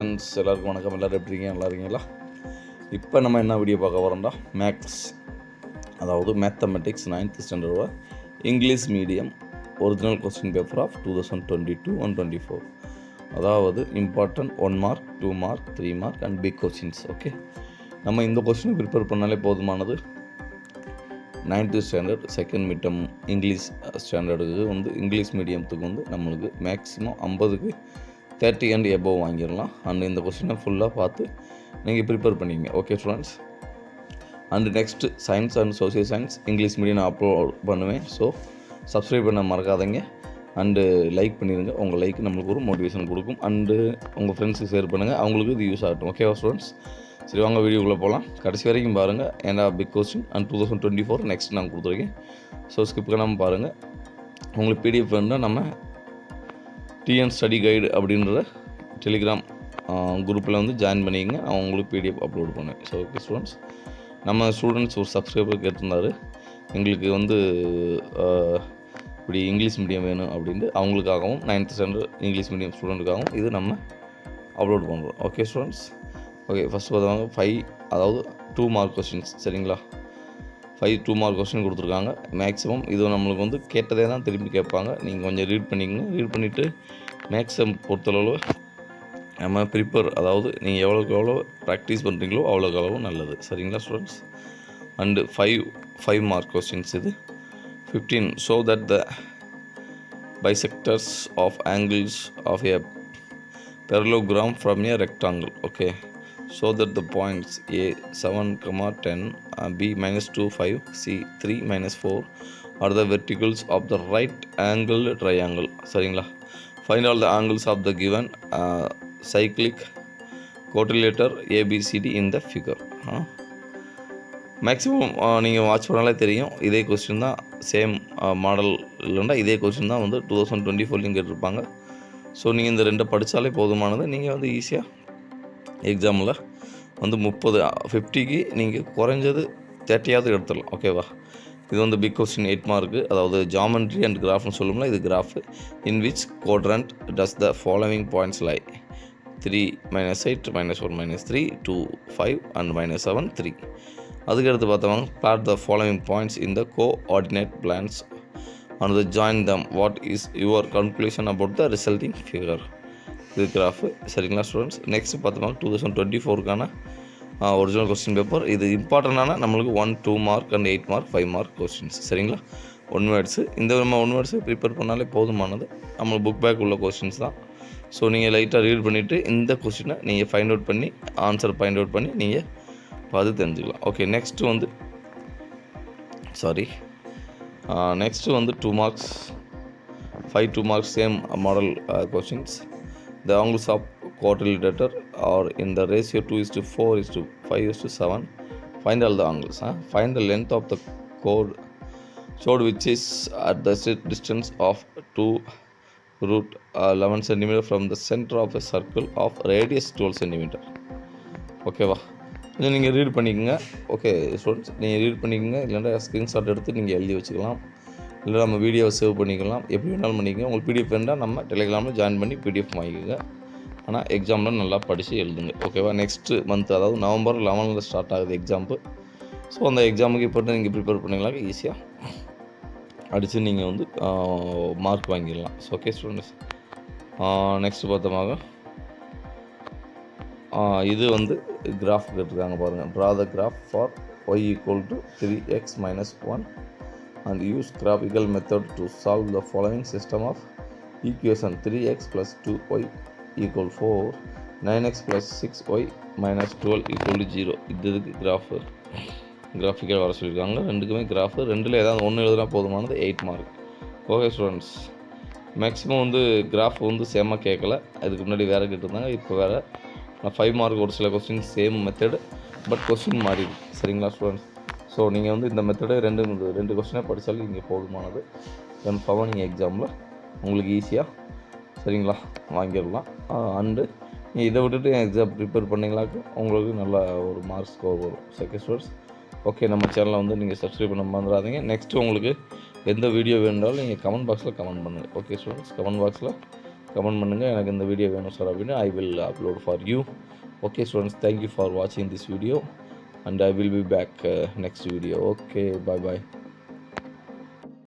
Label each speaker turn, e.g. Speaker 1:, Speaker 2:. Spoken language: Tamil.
Speaker 1: ஃப்ரெண்ட்ஸ் எல்லாருக்கும் வணக்கம். எல்லோரும் எப்படி இருக்கீங்க? நல்லா இருக்கீங்களா? இப்போ நம்ம என்ன வீடியோ பார்க்க வரோம்டா, மேக்ஸ், அதாவது மேத்தமெட்டிக்ஸ் 9th ஸ்டாண்டர்டோட English medium original question paper of 2022 and 24. அதாவது important 1 mark, 2 mark, 3 mark and big questions. Okay, நம்ம இந்த கொஸ்டினை ப்ரிப்பேர் பண்ணாலே போதுமானது. 9th standard second midterm English ஸ்டாண்டர்டுக்கு வந்து இங்கிலீஷ் மீடியத்துக்கு வந்து நம்மளுக்கு மேக்ஸிமம் 50க்கு 30 and above வாங்கிடலாம். அண்ட் இந்த கொஸ்டினை ஃபுல்லாக பார்த்து நீங்கள் ப்ரிப்பேர் பண்ணிங்க. Okay students, and next science and social science English medium நான் அப்லோட் பண்ணுவேன். ஸோ சப்ஸ்கிரைப் பண்ண மறக்காதீங்க அண்டு லைக் பண்ணிடுங்க. உங்கள் லைக் நம்மளுக்கு ஒரு மோட்டிவேஷன் கொடுக்கும். அண்டு உங்கள் ஃப்ரெண்ட்ஸுக்கு ஷேர் பண்ணுங்கள், அவங்களுக்கு இது யூஸ் ஆகட்டும். ஓகேவா ஸ்டூடெண்ட்ஸ்? சரி, வாங்க வீடியோக்குள்ளே போகலாம். கடைசி வரைக்கும் பாருங்கள். ஏன்னா பிக் கொஸ்டின் அண்ட் 2024 நெக்ஸ்ட் நான் கொடுத்துருக்கேன். ஸோ ஸ்கிப் பண்ணாமல் பாருங்கள். உங்களுக்கு பிடிஎஃப் வேணுன்னா நம்ம டிஎன் ஸ்டடி கைடு அப்படின்ற டெலிகிராம் குரூப்பில் வந்து ஜாயின் பண்ணிக்கங்க. நான் உங்களுக்கு பிடிஎஃப் அப்லோட் பண்ணுவேன். ஸோ ஓகே ஸ்டூடெண்ட்ஸ், நம்ம ஸ்டூடெண்ட்ஸ் ஒரு சப்ஸ்கிரைபர் கேட்டிருந்தார், எங்களுக்கு வந்து இப்படி இங்கிலீஷ் மீடியம் வேணும் அப்படின்ட்டு. அவங்களுக்காகவும் 9th ஸ்டாண்டர்ட் இங்கிலீஷ் மீடியம் ஸ்டூடெண்ட்டுக்காகவும் இது நம்ம அப்லோட் பண்ணுறோம். ஓகே ஸ்டூடெண்ட்ஸ், ஓகே ஃபஸ்ட்டு பார்த்தவங்க 5, அதாவது 2 மார்க் கொஸ்டின்ஸ். சரிங்களா? 5 2 மார்க் கொஸ்டின் கொடுத்துருக்காங்க. மேக்ஸிமம் இது நம்மளுக்கு வந்து கேட்டதே தான் திரும்பி கேட்பாங்க. நீங்கள் கொஞ்சம் ரீட் பண்ணிக்கங்க. ரீட் பண்ணிவிட்டு மேக்ஸிமம் பொறுத்தளவு நம்ம ப்ரிப்பேர், அதாவது நீங்கள் எவ்வளோக்கு எவ்வளோ ப்ராக்டிஸ் பண்ணுறீங்களோ அவ்வளோக்கு அளவு நல்லது. சரிங்களா ஸ்டூடெண்ட்ஸ்? அண்டு 5 மார்க் கொஸ்டின்ஸ் இது. 15 show that the bisectors of angles of a parallelogram from a rectangle. Okay, so that the points A 7, 10, B -2, 5, C 3, -4 are the verticals of the right angled triangle. சரிங்களா? Find all the angles of the given cyclic quadrilateral ABCD in the figure. Maximum நீங்கள் வாட்ச் பண்ணாலே தெரியும். இதே கொஸ்டின் தான், சேம் மாடல் இல்லைன்னா இதே கொஸ்டின் தான் வந்து 2024 கேட்டிருப்பாங்க. ஸோ நீங்கள் இந்த 2 படித்தாலே போதுமானது. நீங்கள் வந்து ஈஸியாக எக்ஸாமில் வந்து 50க்கு நீங்கள் குறைஞ்சது 30ஆவது எடுத்துடலாம். ஓகேவா? இது வந்து பிக் கொஸ்டின் 8 மார்க்கு, அதாவது ஜாமெண்ட்ரி அண்ட் கிராஃப்னு சொல்லும்ல, இது graph. In which quadrant does the following points lie? 3, -8, -1, -3, 2, 5 and -7, 3. அதுக்கடுத்து பார்த்தவங்க plot the following points in the coordinate planes and join them. What is your conclusion about the resulting figure? இது கிராஃபு. சரிங்களா ஸ்டூடெண்ட்ஸ்? நெக்ஸ்ட் பார்த்தோம்னா 2024க்கான ஒரிஜினல் கொஸ்டின் பேப்பர். இது இம்பார்ட்டண்டான நம்மளுக்கு 1 2 mark and 8 mark 5 mark questions. சரிங்களா? 1 வேர்ட்ஸு. இந்த நம்ம 1 வேர்ட்ஸை ப்ரிப்பேர் பண்ணாலே போதுமானது. நம்மளுக்கு புக் பேக் உள்ள கொஸ்டின்ஸ் தான். ஸோ நீங்கள் லைட்டாக ரீட் பண்ணிவிட்டு இந்த கொஸ்டினை நீங்கள் ஃபைண்ட் அவுட் பண்ணி ஆன்சர் ஃபைண்ட் அவுட் பண்ணி நீங்கள் பார்த்து தெரிஞ்சுக்கலாம். ஓகே, நெக்ஸ்ட்டு வந்து 2 marks, 5 2 marks same model questions. The angles of quadrilateral are in the ratio 2:4:5:7. Find all the angles. Find the length of the chord which is at the distance of 2√11 cm from the center of a circle of radius 12 cm. ஓகேவா? இதை நீங்கள் ரீட் பண்ணிக்கோங்க. ஓகே ஸ்டூடெண்ட்ஸ், நீங்கள் ரீட் பண்ணிக்கோங்க. இல்லைன்னா ஸ்க்ரீன்ஷாட் எடுத்து நீங்கள் எழுதி வச்சுக்கலாம், இல்லை நம்ம வீடியோவை சேவ் பண்ணிக்கலாம். எப்படி வேணாலும் பண்ணிக்கோங்க. உங்களுக்கு பிடிஎஃப் வேண்டாம் நம்ம டெலிகிராமில் ஜாயின் பண்ணி பிடிஎஃப் வாங்கிக்கோங்க. ஆனால் எக்ஸாமில் நல்லா படித்து எழுதுங்க. ஓகேவா? நெக்ஸ்ட்டு மந்த், அதாவது நவம்பர் 11 ஸ்டார்ட் ஆகுது எக்ஸாம்பு. ஸோ அந்த எக்ஸாமுக்கு இப்போ நீங்கள் ப்ரிப்பேர் பண்ணிக்கலாம். ஈஸியாக அடித்து நீங்கள் வந்து மார்க் வாங்கிடலாம். ஸோ ஓகே ஸ்டூடெண்ட்ஸ், நெக்ஸ்ட்டு பார்த்தோமாக இது வந்து கிராஃப் கேட்டிருக்காங்க பாருங்கள். Draw the graph for y = 3x - 1 and use graphical method to solve the following system of equation. 3x + 2y = 4, 9x + 6y - 12 = 0. இதுக்கு கிராஃபிக்கல் வர சொல்லியிருக்காங்க. ரெண்டுக்குமே கிராஃபு. ரெண்டில் ஏதாவது ஒன்று எழுதுனா போதுமானது. 8 மார்க். ஓகே ஸ்டூடெண்ட்ஸ், மேக்ஸிமம் வந்து கிராஃப் வந்து சேமாக கேட்கல. அதுக்கு முன்னாடி வேறு கேட்டிருந்தாங்க, இப்போ வேறு. 5 மார்க் ஒரு சில question same method, but question மாறிடுது. சரிங்களா ஸ்டூடெண்ட்ஸ்? ஸோ நீங்கள் வந்து இந்த மெத்தடை ரெண்டு கொஸ்டினாக படித்தாலும் இங்கே போதுமானது. கன்ஃபார்மாக நீங்கள் எக்ஸாமில் உங்களுக்கு ஈஸியாக சரிங்களா வாங்கிடலாம். அண்டு நீங்கள் இதை விட்டுட்டு எக்ஸாம் ப்ரிப்பேர் பண்ணிங்களாக்கும் உங்களுக்கு நல்ல ஒரு மார்க் ஸ்கோர் வரும். செகண்ட் ஸ்டூடெண்ட்ஸ், ஓகே, நம்ம சேனலை வந்து நீங்கள் சப்ஸ்கிரைப் பண்ண மறந்துடாதீங்க. நெக்ஸ்ட்டு உங்களுக்கு எந்த வீடியோ வேணுனாலும் நீங்கள் கமெண்ட் பாக்ஸில் கமெண்ட் பண்ணுங்கள். ஓகே ஸ்டூடெண்ட்ஸ், கமெண்ட் பாக்ஸில் கமெண்ட் பண்ணுங்கள், எனக்கு இந்த வீடியோ வேணும் சார் அப்படின்னு. I will upload for you. Okay students, thank you for வாட்சிங் this video and I will be back next video. Okay, bye bye.